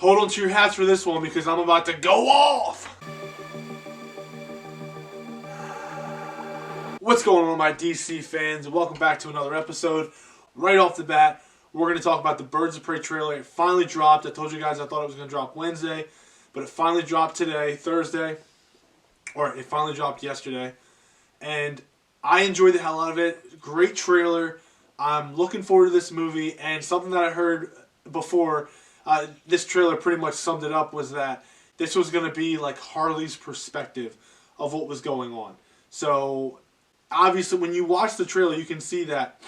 Hold on to your hats for this one because I'm about to go off! What's going on, my DC fans? Welcome back to another episode. Right off the bat, we're going to talk about the Birds of Prey trailer. It finally dropped. I told you guys I thought it was going to drop Wednesday, but it finally dropped today, Thursday. Or it finally dropped yesterday. And I enjoyed the hell out of it. Great trailer. I'm looking forward to this movie. And something that I heard before... this trailer pretty much summed it up, was that this was going to be like Harley's perspective of what was going on. So, obviously, when you watch the trailer, you can see that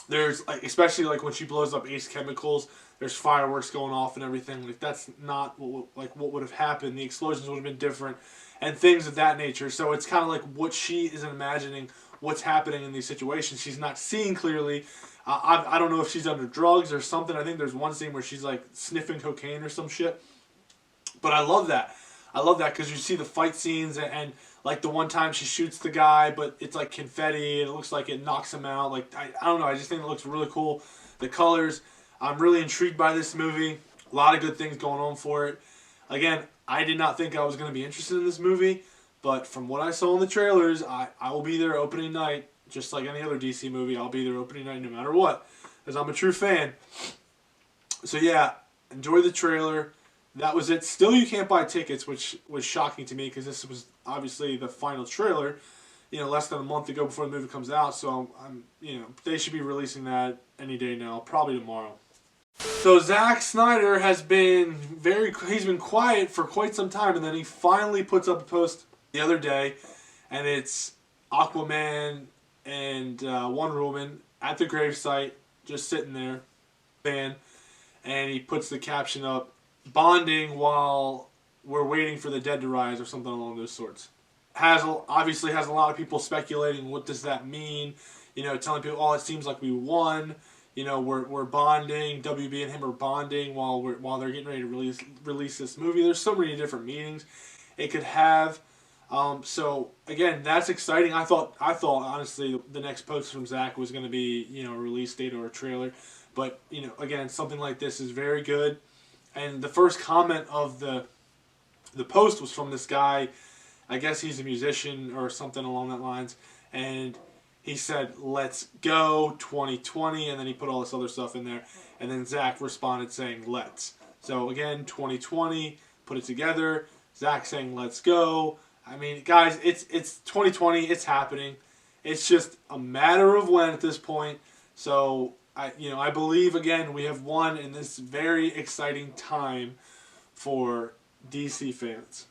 there's, like, especially like when she blows up Ace Chemicals, there's fireworks going off and everything. Like, that's not what would have happened. The explosions would have been different and things of that nature. So it's kind of like what she is imagining what's happening in these situations. She's not seeing clearly. I don't know if she's under drugs or something. I think there's one scene where she's like sniffing cocaine or some shit. But I love that. I love that because you see the fight scenes and like the one time she shoots the guy, but it's like confetti and it looks like it knocks him out. Like, I don't know. I just think it looks really cool. The colors. I'm really intrigued by this movie. A lot of good things going on for it. Again, I did not think I was going to be interested in this movie. But from what I saw in the trailers, I will be there opening night. Just like any other DC movie, I'll be there opening night no matter what. Because I'm a true fan. So yeah, enjoy the trailer. That was it. Still, you can't buy tickets, which was shocking to me because this was obviously the final trailer, less than a month ago before the movie comes out. So they should be releasing that any day now, probably tomorrow. So Zack Snyder he's been quiet for quite some time, and then he finally puts up a post the other day, and it's Aquaman and Wonder Woman at the gravesite, just sitting there, and he puts the caption up, bonding while we're waiting for the dead to rise, or something along those sorts. Obviously has a lot of people speculating, what does that mean? Telling people, oh, it seems like we won. We're bonding. WB and him are bonding while they're getting ready to release this movie. There's so many different meanings it could have. So again, that's exciting. I thought honestly the next post from Zack was going to be a release date or a trailer, but again, something like this is very good. And the first comment of the post was from this guy. I guess he's a musician or something along that lines, and he said, "Let's go 2020," and then he put all this other stuff in there, and then Zack responded saying, "Let's." So again, 2020, put it together. Zack saying, "Let's go." I mean, guys, it's 2020. It's happening. It's just a matter of when at this point. So I believe again we have won in this very exciting time for DC fans.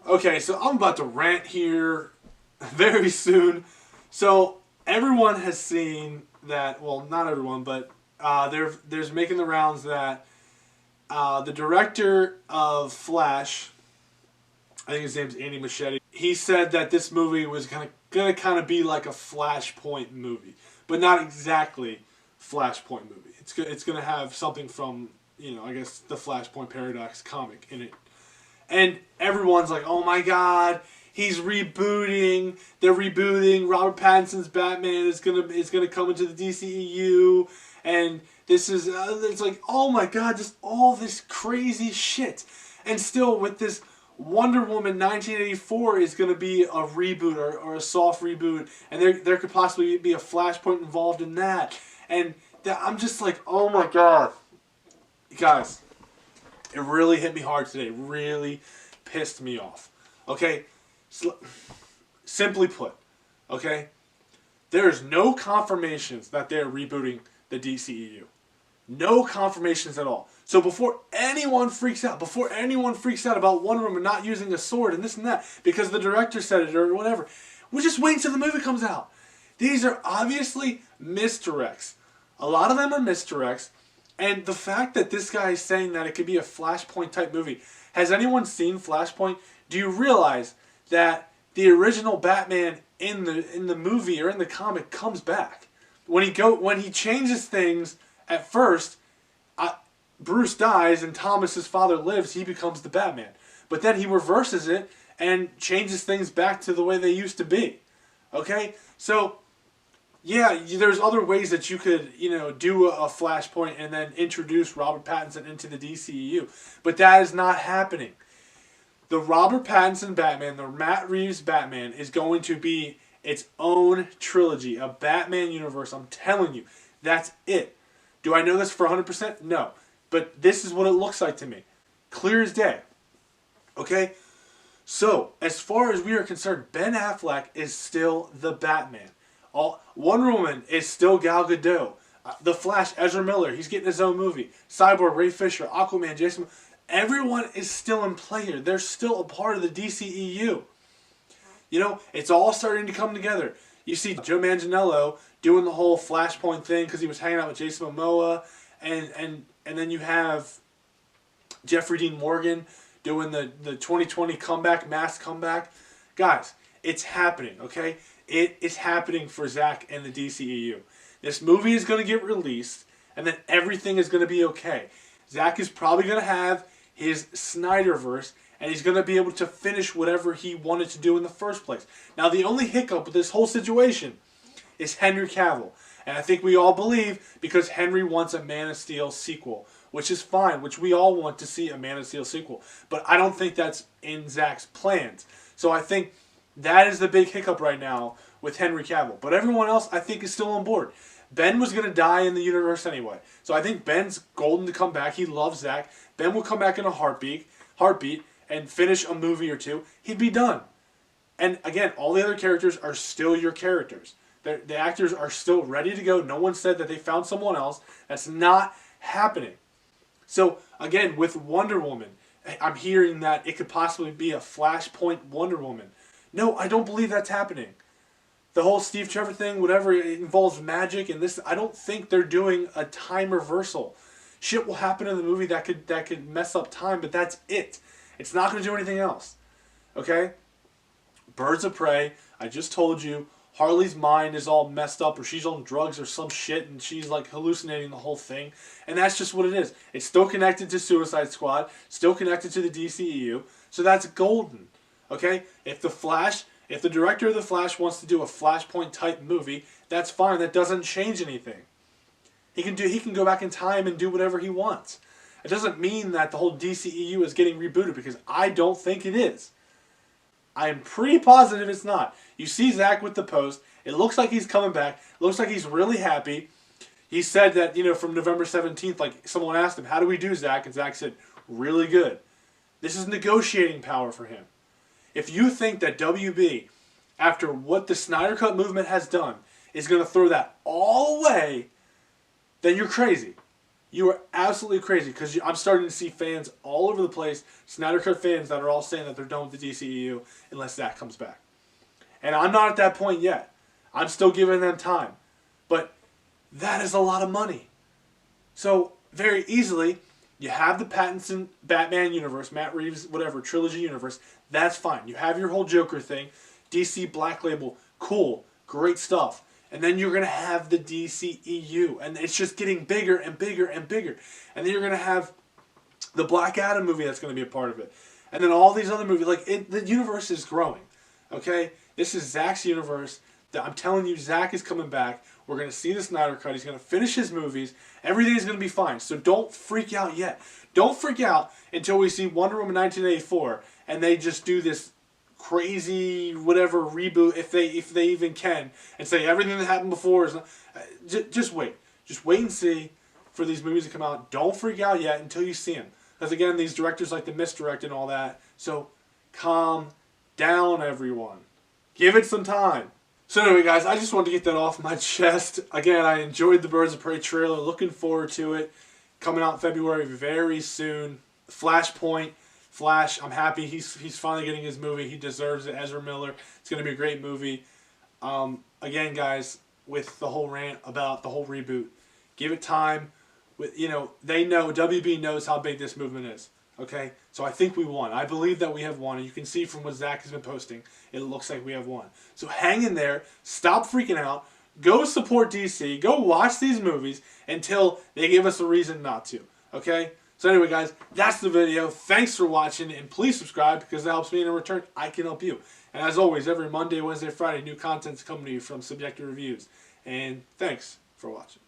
Okay, so I'm about to rant here very soon. So everyone has seen that. Well, not everyone, but there's making the rounds that the director of Flash, I think his name's Andy Muschietti, he said that this movie was gonna kind of be like a Flashpoint movie, but not exactly Flashpoint movie. It's gonna have something from I guess the Flashpoint Paradox comic in it, and everyone's like, oh my god, he's rebooting. They're rebooting. Robert Pattinson's Batman is gonna come into the DCEU, and this is it's like, oh my god, just all this crazy shit, and still with this. Wonder Woman 1984 is going to be a reboot or a soft reboot, and there could possibly be a Flashpoint involved in that. And I'm just like, oh my god. Guys, it really hit me hard today. It really pissed me off. Okay? Simply put, okay? There's no confirmations that they're rebooting the DCEU. No confirmations at all. So before anyone freaks out about Wonder Woman not using a sword and this and that, because the director said it or whatever, we're just waiting till the movie comes out. These are obviously misdirects. A lot of them are misdirects. And the fact that this guy is saying that it could be a Flashpoint type movie. Has anyone seen Flashpoint? Do you realize that the original Batman in the movie or in the comic comes back? When he changes things at first, Bruce dies and Thomas's father lives, he becomes the Batman. But then he reverses it and changes things back to the way they used to be. Okay? So Yeah, there's other ways that you could, do a flashpoint and then introduce Robert Pattinson into the DCEU. But that is not happening. The Robert Pattinson Batman, the Matt Reeves Batman, is going to be its own trilogy, a Batman universe. I'm telling you, that's it. Do I know this for 100%? No. But this is what it looks like to me. Clear as day. Okay? So, as far as we are concerned, Ben Affleck is still the Batman. Wonder Woman is still Gal Gadot. The Flash, Ezra Miller, he's getting his own movie. Cyborg, Ray Fisher, Aquaman, Jason. Everyone is still in play here. They're still a part of the DCEU. It's all starting to come together. You see Joe Manganiello doing the whole Flashpoint thing because he was hanging out with Jason Momoa, and then you have Jeffrey Dean Morgan doing the 2020 mass comeback. Guys, it's happening, okay? It is happening for Zack and the DCEU. This movie is going to get released, and then everything is going to be okay. Zack is probably going to have his Snyderverse, and he's going to be able to finish whatever he wanted to do in the first place. Now, the only hiccup with this whole situation is Henry Cavill. And I think we all believe because Henry wants a Man of Steel sequel, which is fine, which we all want to see a Man of Steel sequel. But I don't think that's in Zack's plans. So I think that is the big hiccup right now with Henry Cavill. But everyone else, I think, is still on board. Ben was going to die in the universe anyway. So I think Ben's golden to come back. He loves Zack. Ben will come back in a heartbeat, and finish a movie or two. He'd be done. And again, all the other characters are still your characters. The actors are still ready to go. No one said that they found someone else. That's not happening. So again, with Wonder Woman, I'm hearing that it could possibly be a Flashpoint Wonder Woman. No, I don't believe that's happening. The whole Steve Trevor thing, whatever, it involves magic, and this, I don't think they're doing a time reversal. Shit will happen in the movie that could mess up time, but that's it. It's not going to do anything else. Okay? Birds of Prey, I just told you, Harley's mind is all messed up, or she's on drugs or some shit, and she's like hallucinating the whole thing. And that's just what it is. It's still connected to Suicide Squad, still connected to the DCEU, so that's golden. Okay? If the director of The Flash wants to do a Flashpoint type movie, that's fine. That doesn't change anything. He can go back in time and do whatever he wants. It doesn't mean that the whole DCEU is getting rebooted, because I don't think it is. I'm pretty positive it's not. You see Zack with the post. It looks like he's coming back. It looks like he's really happy. He said that, from November 17th, like someone asked him, how do we do, Zack? And Zack said, really good. This is negotiating power for him. If you think that WB, after what the Snyder Cut movement has done, is going to throw that all away, then you're crazy. You are absolutely crazy, because I'm starting to see fans all over the place, Snyder Cut fans, that are all saying that they're done with the DCEU unless Zack comes back. And I'm not at that point yet. I'm still giving them time. But that is a lot of money. So, very easily, you have the Pattinson Batman universe, Matt Reeves, whatever, trilogy universe. That's fine. You have your whole Joker thing. DC Black Label, cool, great stuff. And then you're going to have the DCEU. And it's just getting bigger and bigger and bigger. And then you're going to have the Black Adam movie that's going to be a part of it. And then all these other movies. The universe is growing. Okay? This is Zack's universe. I'm telling you, Zack is coming back. We're going to see the Snyder Cut. He's going to finish his movies. Everything is going to be fine. So don't freak out yet. Don't freak out until we see Wonder Woman 1984 and they just do this crazy whatever reboot, if they even can, and say everything that happened before is not, just wait and see for these movies to come out. Don't freak out yet until you see them, because again, these directors like to misdirect and all that. So calm down, everyone. Give it some time. So anyway, guys, I just wanted to get that off my chest. Again, I enjoyed the Birds of Prey trailer. Looking forward to it. Coming out in February very soon. Flashpoint. Flash, I'm happy he's finally getting his movie. He deserves it. Ezra Miller. It's going to be a great movie. Again, guys, with the whole rant about the whole reboot, give it time. They know, WB knows how big this movement is. Okay? So I think we won. I believe that we have won. And you can see from what Zack has been posting, it looks like we have won. So hang in there. Stop freaking out. Go support DC. Go watch these movies until they give us a reason not to. Okay? So anyway, guys, that's the video. Thanks for watching, and please subscribe, because that helps me, and in return, I can help you. And as always, every Monday, Wednesday, Friday, new content's coming to you from Subjective Reviews. And thanks for watching.